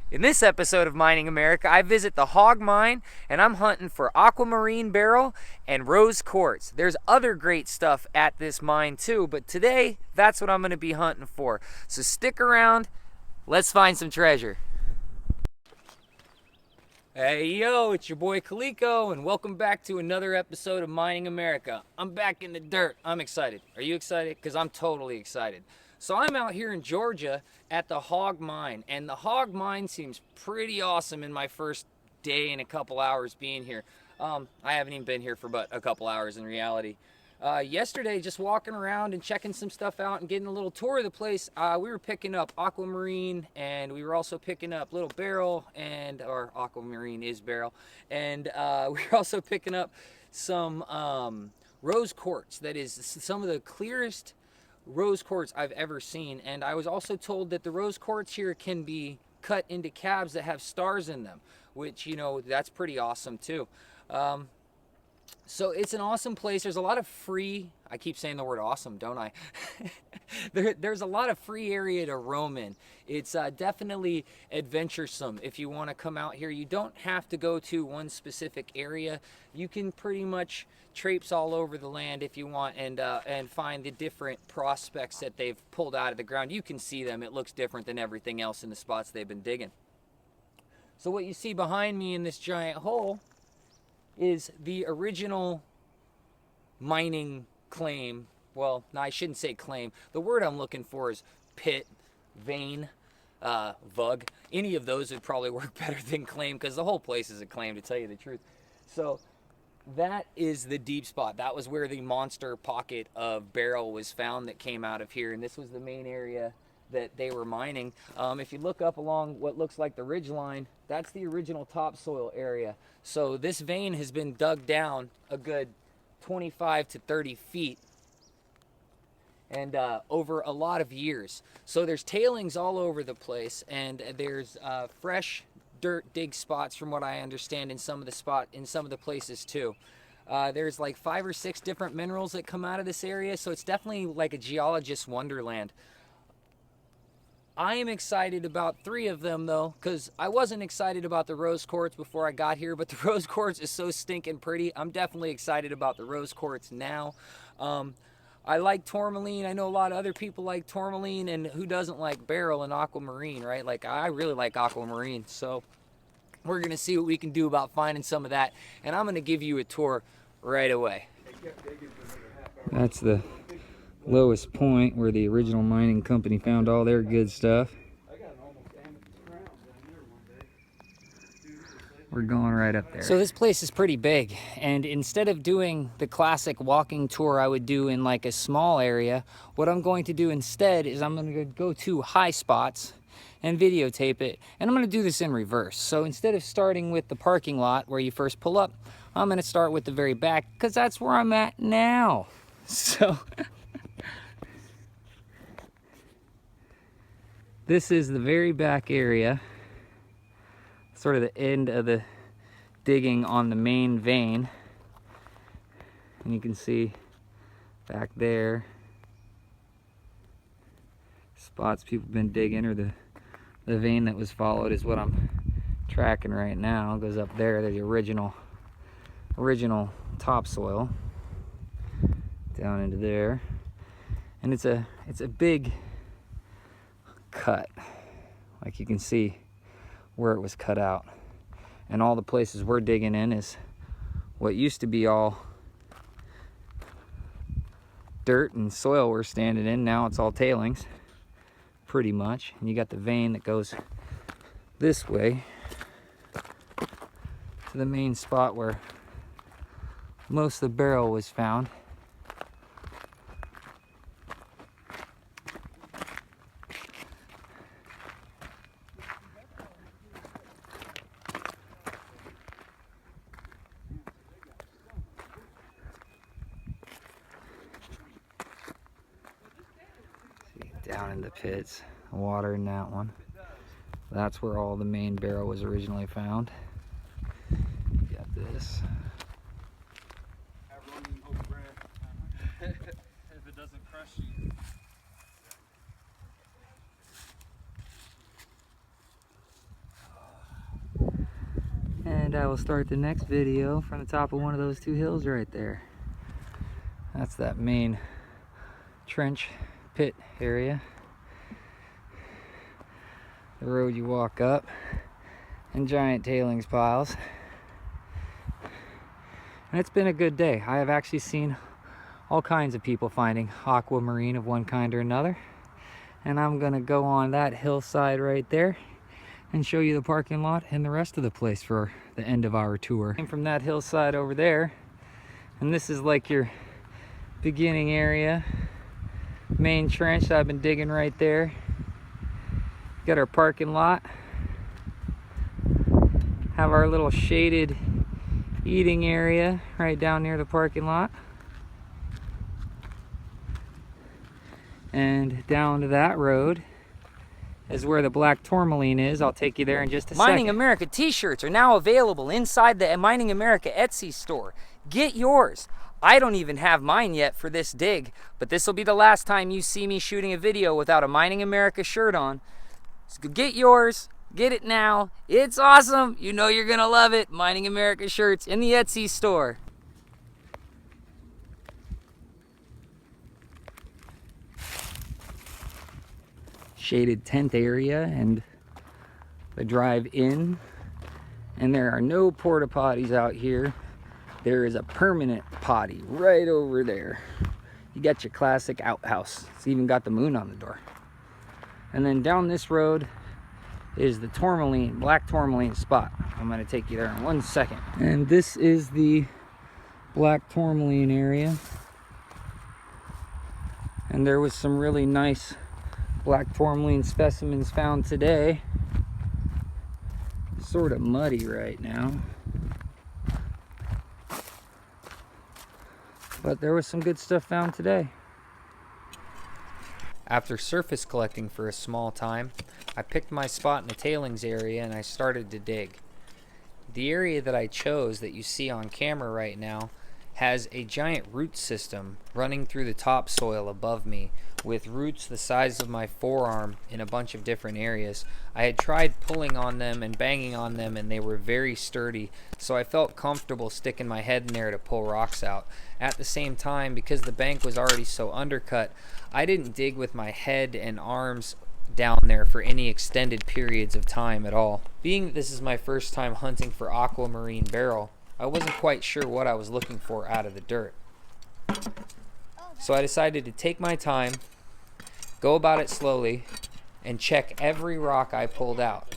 In this episode of Mining America, I visit the hog mine and I'm hunting for Aquamarine Beryl and rose quartz. There's other great stuff at this mine too, but today that's what I'm going to be hunting for. So stick around, let's find some treasure. Hey yo, it's your boy Kaliko and welcome back to another episode of Mining America. I'm back in the dirt. I'm excited. Are you excited? Because I'm totally excited. So I'm out here in Georgia at the hog mine, and the hog mine seems pretty awesome in my first day and a couple hours being here. I haven't even been here for but a couple hours in reality. Yesterday, just walking around and checking some stuff out and getting a little tour of the place, we were picking up Aquamarine, and we were also picking up Little Barrel, or Aquamarine is Barrel, and we were also picking up some rose quartz. That is some of the clearest rose quartz I've ever seen, and I was also told that the rose quartz here can be cut into cabs that have stars in them, which, you know, that's pretty awesome too. So it's an awesome place. There's a lot of free, I keep saying the word awesome, don't I? There's a lot of free area to roam in. It's definitely adventuresome. If you want to come out here, you don't have to go to one specific area. You can pretty much traipse all over the land if you want and find the different prospects that they've pulled out of the ground. You can see them. It looks different than everything else in the spots they've been digging. So what you see behind me in this giant hole is the original mining claim. Well, no, I shouldn't say claim. The word I'm looking for is pit, vein, vug. Any of those would probably work better than claim, because the whole place is a claim, to tell you the truth. So that is the deep spot. That was where the monster pocket of Beryl was found that came out of here, and this was the main area that they were mining. If you look up along what looks like the ridge line, that's the original topsoil area. So this vein has been dug down a good 25 to 30 feet and over a lot of years. So there's tailings all over the place, and there's fresh dirt dig spots, from what I understand, in some of the places too. There's like 5 or 6 different minerals that come out of this area, so it's definitely like a geologist's wonderland. I am excited about 3 of them though, because I wasn't excited about the rose quartz before I got here, but the rose quartz is so stinking pretty. I'm definitely excited about the rose quartz now. I like tourmaline. I know a lot of other people like tourmaline, and who doesn't like Beryl and Aquamarine, right? Like, I really like Aquamarine, so we're gonna see what we can do about finding some of that, and I'm gonna give you a tour right away. That's the lowest point where the original mining company found all their good stuff. We're going right up there. So this place is pretty big, and instead of doing the classic walking tour I would do in like a small area, what I'm going to do instead is I'm going to go to high spots and videotape it, and I'm going to do this in reverse. So instead of starting with the parking lot where you first pull up, I'm going to start with the very back, because that's where I'm at now. So this is the very back area, sort of the end of the digging on the main vein. And you can see back there, spots people have been digging, or the vein that was followed is what I'm tracking right now. It goes up there, the original topsoil, down into there. And it's a big cut, like you can see where it was cut out, and all the places we're digging in is what used to be all dirt and soil we're standing in. Now it's all tailings, pretty much. And you got the vein that goes this way to the main spot where most of the Beryl was found. Down in the pits, water in that one. That's where all the main Beryl was originally found. You got this. If it doesn't crush you. And I will start the next video from the top of one of those two hills right there. That's that main trench pit area. The road you walk up, and giant tailings piles. And it's been a good day. I have actually seen all kinds of people finding aquamarine of one kind or another. And I'm gonna go on that hillside right there and show you the parking lot and the rest of the place for the end of our tour. Came from that hillside over there, and this is like your beginning area, main trench that I've been digging right there. Got our parking lot, have our little shaded eating area right down near the parking lot, and down to that road is where the black tourmaline is. I'll take you there in just a second. Mining America t-shirts are now available inside the Mining America Etsy store. Get yours. I don't even have mine yet for this dig, but this will be the last time you see me shooting a video without a Mining America shirt on. So get yours. Get it now. It's awesome. You know you're gonna love it. Mining America shirts in the Etsy store. Shaded tent area and the drive in, and there are no porta potties out here. There is a permanent potty right over there. You got your classic outhouse. It's even got the moon on the door. And then down this road is the tourmaline, black tourmaline spot. I'm gonna take you there in 1 second. And this is the black tourmaline area. And there was some really nice black tourmaline specimens found today. Sort of muddy right now, but there was some good stuff found today. After surface collecting for a small time, I picked my spot in the tailings area and I started to dig. The area that I chose that you see on camera right now has a giant root system running through the topsoil above me, with roots the size of my forearm in a bunch of different areas. I had tried pulling on them and banging on them, and they were very sturdy, so I felt comfortable sticking my head in there to pull rocks out. At the same time, because the bank was already so undercut, I didn't dig with my head and arms down there for any extended periods of time at all. Being that this is my first time hunting for Aquamarine Beryl, I wasn't quite sure what I was looking for out of the dirt. So I decided to take my time, go about it slowly, and check every rock I pulled out.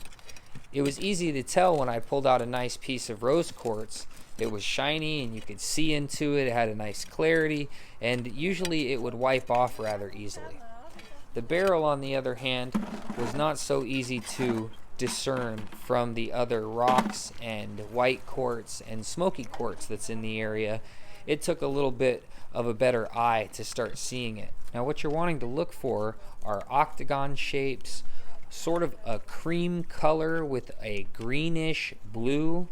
It was easy to tell when I pulled out a nice piece of rose quartz. It was shiny and you could see into it. It had a nice clarity, and usually it would wipe off rather easily. The barrel, on the other hand, was not so easy to discern from the other rocks and white quartz and smoky quartz that's in the area. It took a little bit of a better eye to start seeing it. Now what you're wanting to look for are octagon shapes, sort of a cream color with a greenish blue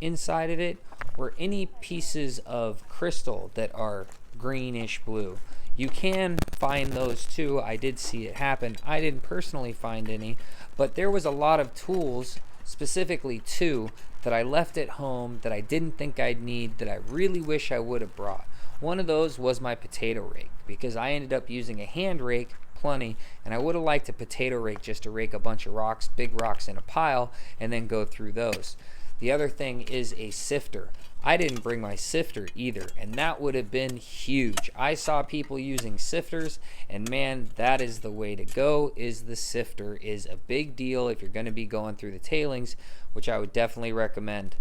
inside of it, or any pieces of crystal that are greenish blue. You can find those too. I did see it happen. I didn't personally find any, but there was a lot of tools, specifically two, that I left at home that I didn't think I'd need, that I really wish I would have brought. One of those was my potato rake, because I ended up using a hand rake plenty, and I would have liked a potato rake just to rake a bunch of rocks, big rocks in a pile, and then go through those. The other thing is a sifter. I didn't bring my sifter either, and that would have been huge. I saw people using sifters, and man, that is the way to go. Is the sifter is a big deal if you're going to be going through the tailings, which I would definitely recommend.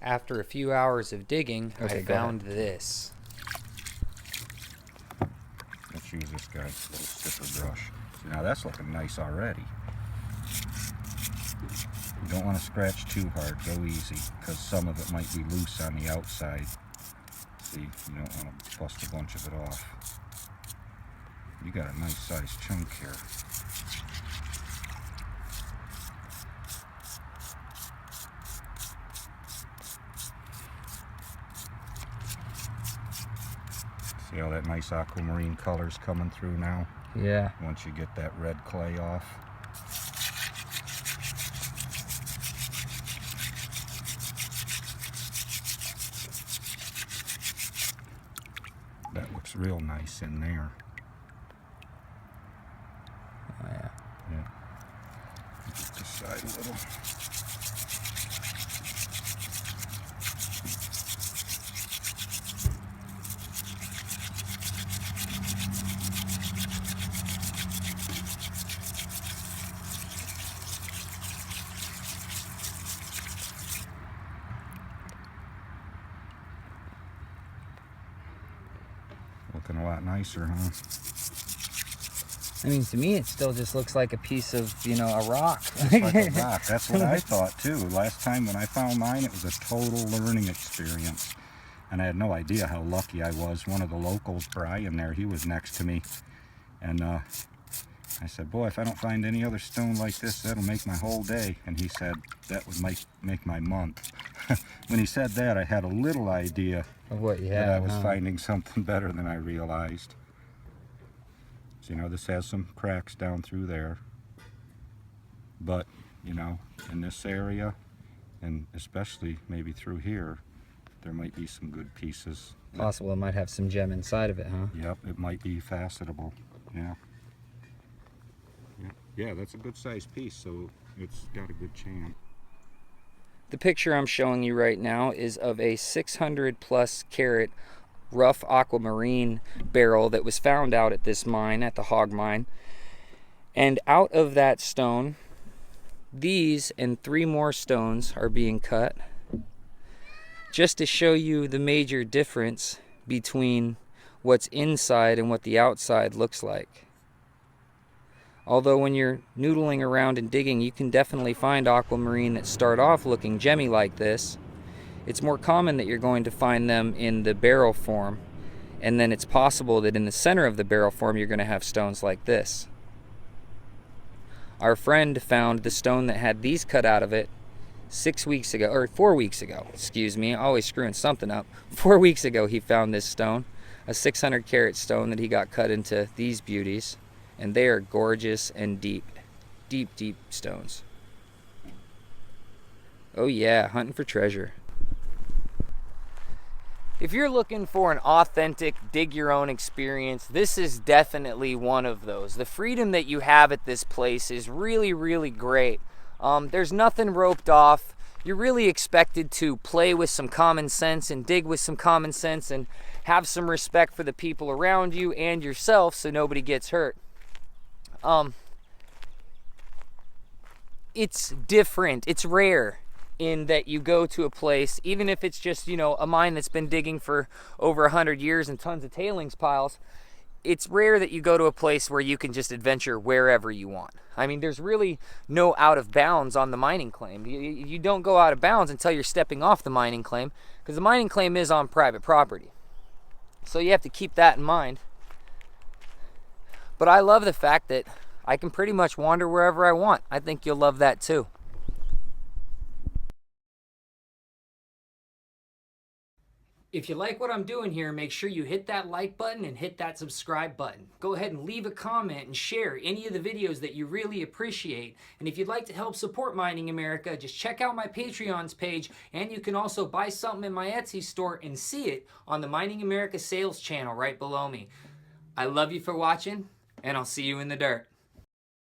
After a few hours of digging, I found this. Let's use this guy, little stiffer brush. See, now that's looking nice already. You don't want to scratch too hard, go easy, because some of it might be loose on the outside. See, you don't want to bust a bunch of it off. You got a nice sized chunk here. See how that nice aquamarine color's coming through now? Yeah. Once you get that red clay off. looks real nice in there. Oh yeah. Yeah. Just this side a little. Looking a lot nicer, huh? I mean, to me, it still just looks like a piece of, you know, a rock. Just like a rock. That's what I thought too. Last time when I found mine, it was a total learning experience. And I had no idea how lucky I was. One of the locals, Brian there, he was next to me. And I said, boy, if I don't find any other stone like this, that'll make my whole day. And he said, that would make my month. When he said that, I had a little idea Of what you that have, I was huh? finding something better than I realized. So, you know, this has some cracks down through there. But, you know, in this area, and especially maybe through here, there might be some good pieces. Possible it might have some gem inside of it, huh? Yep, it might be facetable. Yeah. Yeah, that's a good sized piece, so it's got a good chance. The picture I'm showing you right now is of a 600 plus carat rough aquamarine beryl that was found out at this mine, at the hog mine. And out of that stone, these and 3 more stones are being cut, just to show you the major difference between what's inside and what the outside looks like. Although when you're noodling around and digging, you can definitely find aquamarine that start off looking gemmy like this. It's more common that you're going to find them in the barrel form, and then it's possible that in the center of the barrel form you're going to have stones like this. Our friend found the stone that had these cut out of it 6 weeks ago, or 4 weeks ago, excuse me, always screwing something up. 4 weeks ago he found this stone, a 600 carat stone that he got cut into these beauties. And they are gorgeous and deep, deep, deep stones. Oh yeah, hunting for treasure. If you're looking for an authentic dig your own experience, this is definitely one of those. The freedom that you have at this place is really, really great. There's nothing roped off. You're really expected to play with some common sense and dig with some common sense and have some respect for the people around you and yourself so nobody gets hurt. It's different, it's rare in that you go to a place, even if it's just, you know, a mine that's been digging for over 100 years and tons of tailings piles. It's rare that you go to a place where you can just adventure wherever you want. I mean, there's really no out of bounds on the mining claim. You don't go out of bounds until you're stepping off the mining claim, because the mining claim is on private property. So you have to keep that in mind. But I love the fact that I can pretty much wander wherever I want. I think you'll love that too. If you like what I'm doing here, make sure you hit that like button and hit that subscribe button. Go ahead and leave a comment and share any of the videos that you really appreciate. And if you'd like to help support Mining America, just check out my Patreon's page, and you can also buy something in my Etsy store and see it on the Mining America sales channel right below me. I love you for watching, and I'll see you in the dirt.